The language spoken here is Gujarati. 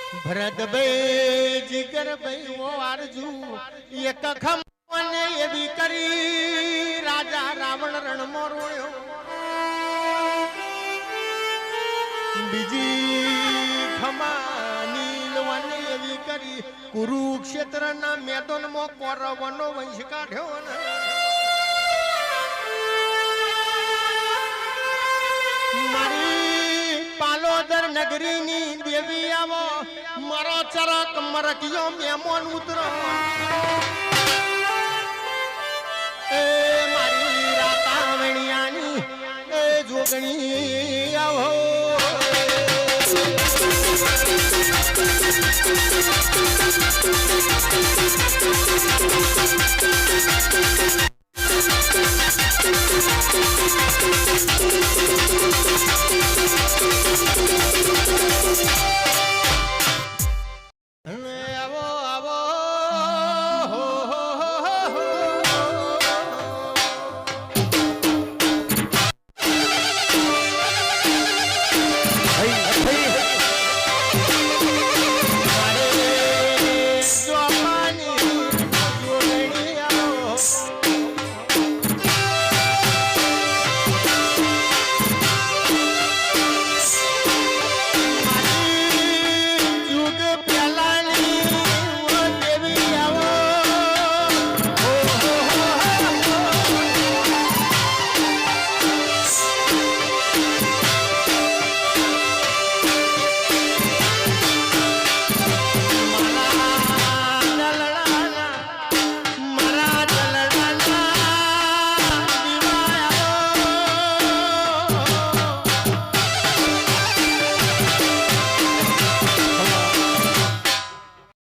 ભરતભાઈ જીગરભાઈ ઓ આરજુ એક ખમને એવી કરી રાજા રાવણ રણમાં રોયો બીજી ખમા નીલવાની એવી કરી કુરુક્ષેત્રના મેદાનમાં કૌરવનો વંશ કાઢ્યો ને મારી પાલોદર નગરીની દેવી આવો મારો ચરક મરકિયો મેમોન ઉતરો એ મારી રાતાવણિયાની એ જોગણી આવો